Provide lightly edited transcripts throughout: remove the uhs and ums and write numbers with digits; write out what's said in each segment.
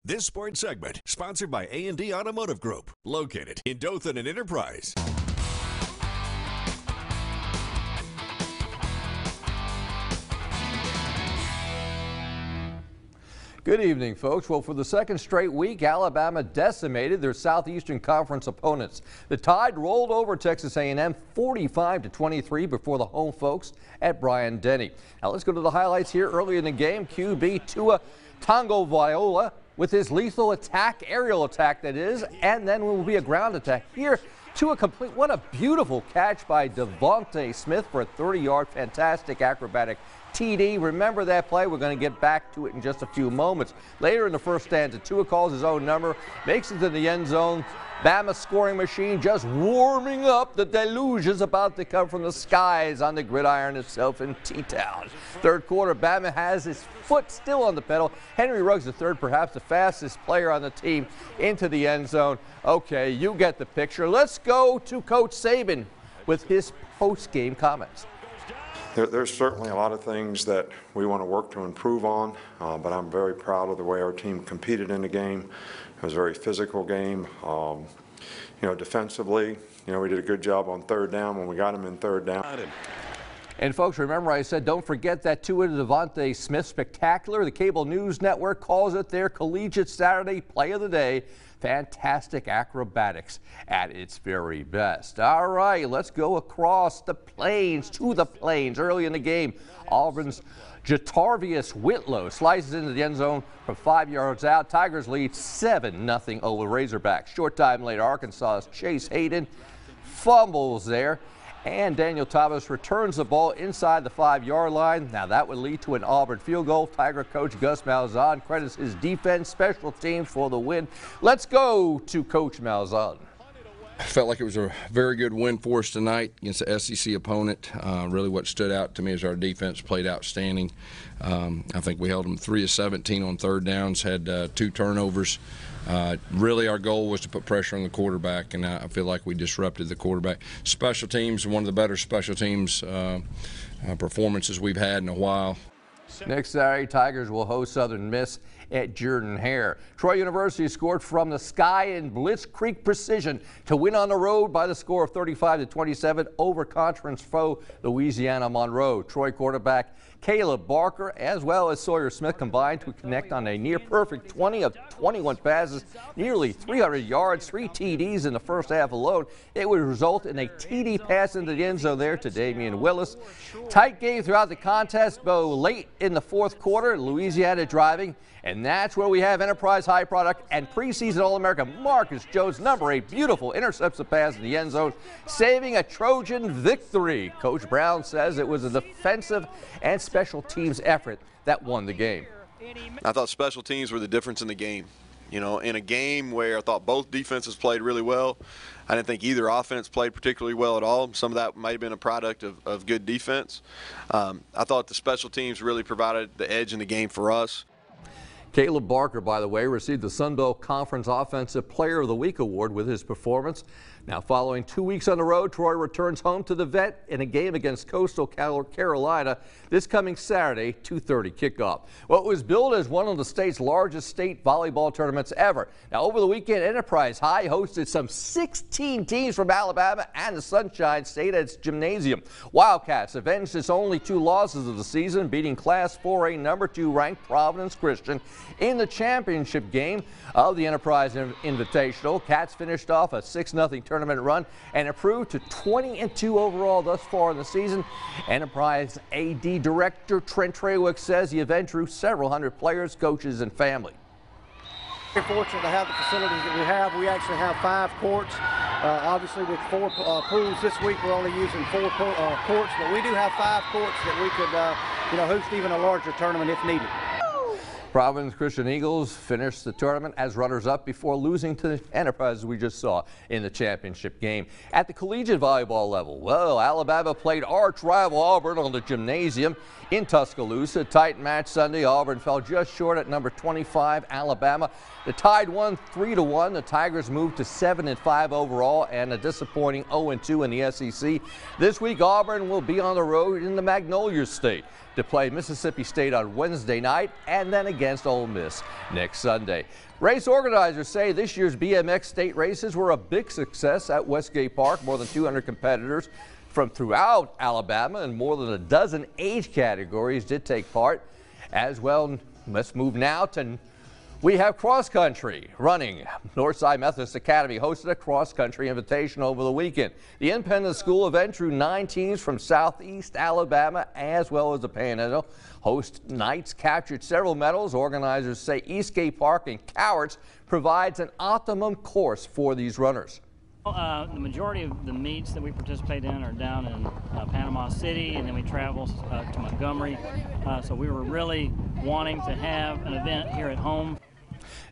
This sports segment sponsored by A&D Automotive Group, located in Dothan and Enterprise. Good evening, folks. Well, for the second straight week, Alabama decimated their Southeastern Conference opponents. The Tide rolled over Texas A&M 45-23 before the home folks at Bryant-Denny. Now let's go to the highlights here. Early in the game, QB Tua Tagovailoa with his lethal attack, aerial attack that is, and then will be a ground attack here. To a complete, what a beautiful catch by Devontae Smith for a 30-yard fantastic acrobatic TD. Remember that play. We're going to get back to it in just a few moments. Later in the first stanza, Tua calls his own number, makes it to the end zone. Bama scoring machine just warming up. The deluge is about to come from the skies on the gridiron itself in T-Town. Third quarter, Bama has his foot still on the pedal. Henry Ruggs III, perhaps the fastest player on the team, into the end zone. Okay, you get the picture. Let's go to Coach Saban with his post-game comments. There's certainly a lot of things that we want to work to improve on, but I'm very proud of the way our team competed in the game. It was a very physical game. Defensively, we did a good job on third down when we got him in third down. And folks, remember I said don't forget that Tua Devontae Smith spectacular. The Cable News Network calls it their Collegiate Saturday Play of the Day. Fantastic acrobatics at its very best. All right, let's go across the plains to the plains. Early in the game, Auburn's Jatarvius Whitlow slices into the end zone from 5 yards out. Tigers lead 7-0 over Razorbacks. Short time later, Arkansas's Chase Hayden fumbles there, and Daniel Thomas returns the ball inside the 5-yard line. Now that would lead to an Auburn field goal. Tiger coach Gus Malzahn credits his defense, special teams for the win. Let's go to Coach Malzahn. I felt like it was a very good win for us tonight against the SEC opponent. Really what stood out to me is our defense played outstanding. I think we held them 3 of 17 on third downs, had 2 turnovers. Really our goal was to put pressure on the quarterback, and I feel like we disrupted the quarterback. Special teams, one of the better special teams performances we've had in a while. Next Saturday, Tigers will host Southern Miss at Jordan-Hare. Troy University scored from the sky in Blitz Creek precision to win on the road by the score of 35-27 over conference foe Louisiana Monroe. Troy quarterback Caleb Barker as well as Sawyer Smith combined to connect on a near-perfect 20 of 21 passes, nearly 300 yards, 3 TDs in the first half alone. It would result in a TD pass into the end zone there to Damian Willis. Tight game throughout the contest, though late in the fourth quarter, Louisiana driving, and that's where we have Enterprise High Product and preseason All-American Marcus Jones, number 8, beautiful, intercepts the pass in the end zone, saving a Trojan victory. Coach Brown says it was a defensive and special teams effort that won the game. I thought special teams were the difference in the game. In a game where I thought both defenses played really well, I didn't think either offense played particularly well at all. Some of that might have been a product of good defense. I thought the special teams really provided the edge in the game for us. Caleb Barker, by the way, received the Sun Belt Conference Offensive Player of the Week award with his performance. Now, following 2 weeks on the road, Troy returns home to the Vet in a game against Coastal Carolina this coming Saturday, 2:30 kickoff. Well, it was billed as one of the state's largest state volleyball tournaments ever. Now, over the weekend, Enterprise High hosted some 16 teams from Alabama and the Sunshine State at its gymnasium. Wildcats avenged its only 2 losses of the season, beating Class 4A number 2 ranked Providence Christian in the championship game of the Enterprise Invitational. Cats finished off a 6-0 tournament run and improved to 20-2 overall thus far in the season. Enterprise AD Director Trent Trawick says the event drew several hundred players, coaches, and family. We're fortunate to have the facilities that we have. We actually have 5 courts. Obviously, with 4 pools this week, we're only using 4 courts, but we do have 5 courts that we could, host even a larger tournament if needed. Providence Christian Eagles finished the tournament as runners-up before losing to the Enterprise we just saw in the championship game. At the collegiate volleyball level, well, Alabama played arch rival Auburn on the gymnasium in Tuscaloosa. Tight match Sunday. Auburn fell just short at number 25, Alabama. The Tide won 3-1. The Tigers moved to 7-5 overall and a disappointing 0-2 in the SEC. This week, Auburn will be on the road in the Magnolia State to play Mississippi State on Wednesday night and then again against Ole Miss next Sunday. Race organizers say this year's BMX state races were a big success at Westgate Park. More than 200 competitors from throughout Alabama and more than a dozen age categories did take part as well. Let's move now to we have cross country running. Northside Methodist Academy hosted a cross country invitation over the weekend. The Independent School event drew 9 teams from Southeast Alabama as well as the Panhandle. Host Knights captured several medals. Organizers say Eastgate Park in Cowarts provides an optimum course for these runners. The majority of the meets that we participate in are down in Panama City, and then we travel to Montgomery. So we were really wanting to have an event here at home.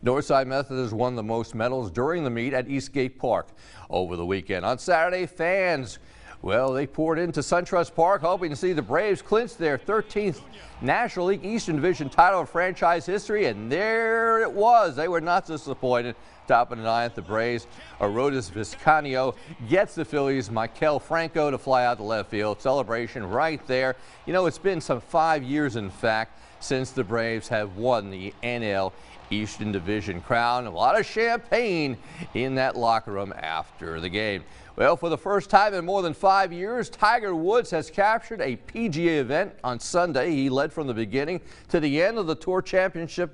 Northside Methodist won the most medals during the meet at Eastgate Park over the weekend. On Saturday, fans, well, they poured into SunTrust Park hoping to see the Braves clinch their 13th National League Eastern Division title in franchise history, and there it was. They were not disappointed. Top of the ninth, the Braves, Arodys Vizcaino gets the Phillies' Maikel Franco to fly out to left field. Celebration right there. You know, it's been some 5 years, in fact, since the Braves have won the NL Eastern Division crown. A lot of champagne in that locker room after the game. Well, for the first time in more than 5 years, Tiger Woods has captured a PGA event on Sunday. He led from the beginning to the end of the Tour Championship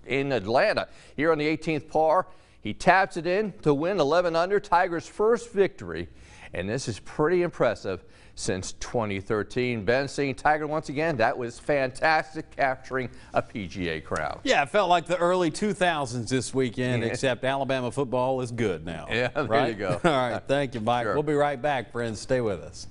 in Atlanta. Here on the 18th par, he taps it in to win 11 under, Tiger's first victory. And this is pretty impressive since 2013. Ben, seeing Tiger once again, that was fantastic, capturing a PGA crown. Yeah, it felt like the early 2000s this weekend, except Alabama football is good now. Yeah, there right? you go. All right, thank you, Mike. Sure. We'll be right back, friends. Stay with us.